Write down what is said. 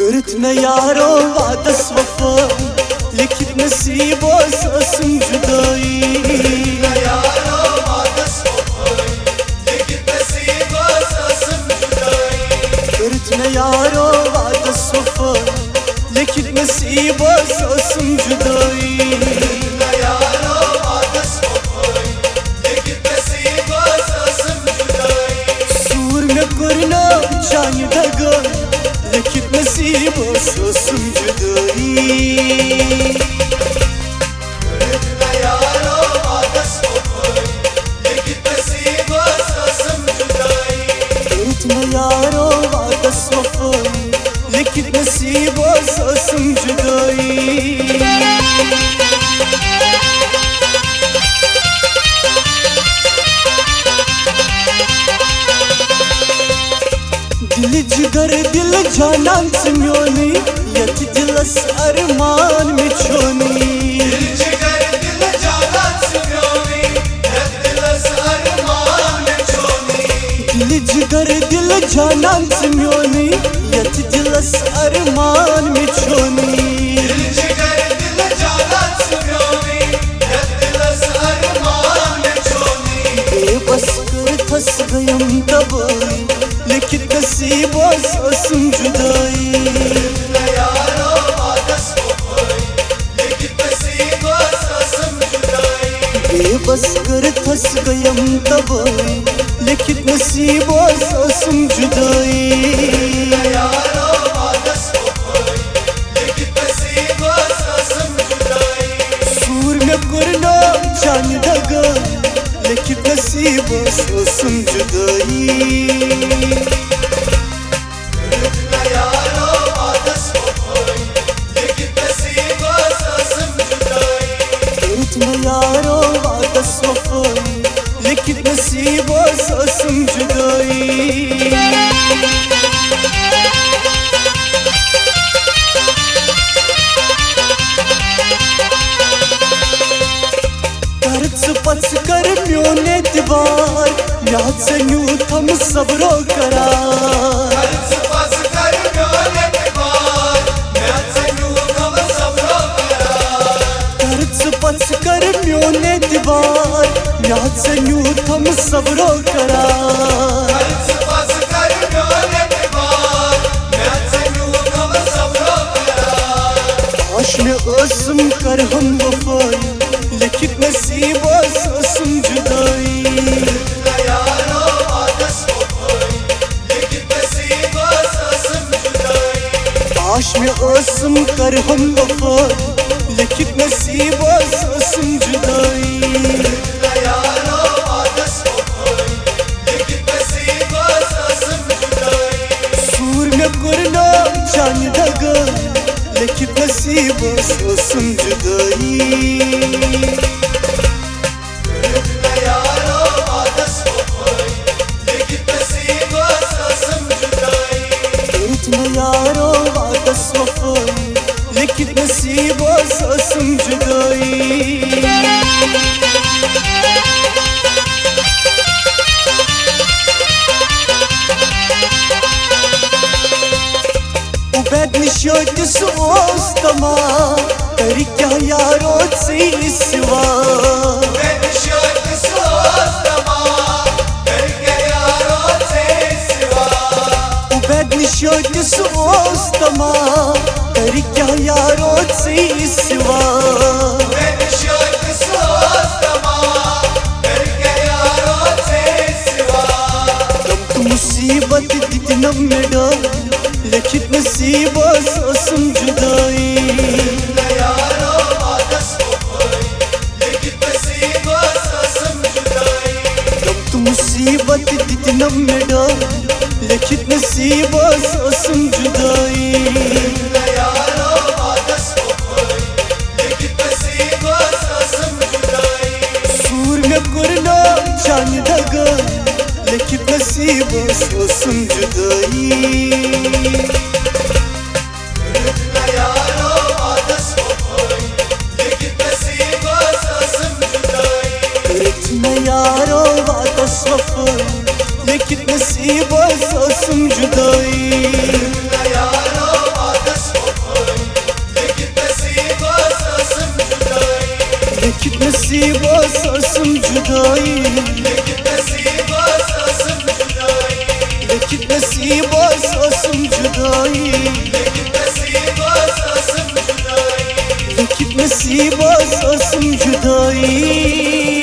करत न यारो वादस वफा, लेकिन नसीबों से जुदाई। करत न यारो वादस वफा, लेकिन नसीबों से जुदाई। सूर में करना जान दगा, लेकिन नसीबों से जुदाई। करत न यारो वादस वफा, लेकिन नसीबों से जुदाई। करत न यारो वादस वफा, लेकिन नसीबों से जुदाई। दिल जिगर दिल जानान से म्योनी, यत दिलस अरमान में छोनी। दिल जिगर दिल जानान से म्योनी, यत दिलस अरमान में छोनी। दिल जिगर दिल जानान से म्योनी, यत दिलस अरमान में छोनी। दिल जिगर दिल जानान से म्योनी, यत दिलस अरमान में छोनी। बेबस कर फंस गयम तबाई, लेकिन नसीबों से जुदाई। न यारो वादस वफा, लेकिन नसीबों से जुदाई। बेबस कर फंस गयम तबाई, लेकिन नसीबों से जुदाई। न यारो वादस वफा, लेकिन नसीबों से जुदाई। सूर में करना जान दगा, लेकिन नसीबों से जुदाई। करत न यारो वादस वफा, लेकिन नसीबों से जुदाई। करत न यारो वादस वफा, लेकिन नसीबों से जुदाई। कर्ज पच कर म्योने दीवार, याद से यूं थम सबरो करार। कर्ज पच कर म्योने दीवार, याद से यूं थम सबरो करार। कर्ज पच कर म्योने दीवार, याद से यूं थम सबरो करार। कर्ज पच कर म्योने दीवार, याद से यूं थम सबरो करार। आश में असम कर हम वफाई, लेकिन नसीबों से जुदाई। न यारो वादस वफा, लेकिन नसीबों से जुदाई। आश में असम कर हम वफाई, लेकिन नसीबों से जुदाई। न यारो वादस वफा, लेकिन नसीबों से जुदाई। सूर में करना जान दगा, लेकिन नसीबों से जुदाई। करत न यारो वादस वफा, लेकिन नसीबों से जुदाई। करत न यारो वादस वफा, लेकिन नसीबों से जुदाई। उबैद निशोत सोस्तमा, करी क्या यारो से सिवा। उबैद निशोत सोस्तमा, करके यारो से सिवा। उबैद निशोत सोस्तमा, करी क्या यारो से सिवा। उबैद निशोत सोस्तमा, करके यारो से सिवा। तुम मुसीबत दिनम में डाल, लेकिन नसीबों से जुदाई। न यारो वादस वफा, लेकिन नसीबों से जुदाई। तुम मुसीबत दिनम में डाल, लेकिन नसीबों से जुदाई। न यारो वादस वफा, लेकिन नसीबों से जुदाई। सूर में करना जान दगा, लेकिन नसीबों से जुदाई। करत न यारो वादस वफा, लेकिन नसीबों से जुदाई। करत न यारो वादस वफा, लेकिन नसीबों से जुदाई। न यारो नसीबा ससम जुदाई लिखित नसीबा ससम जुदाई लिखित नसीबा ससम जुदाई लिखित नसीबा ससम जुदाई लिखित नसीबा ससम जुदाई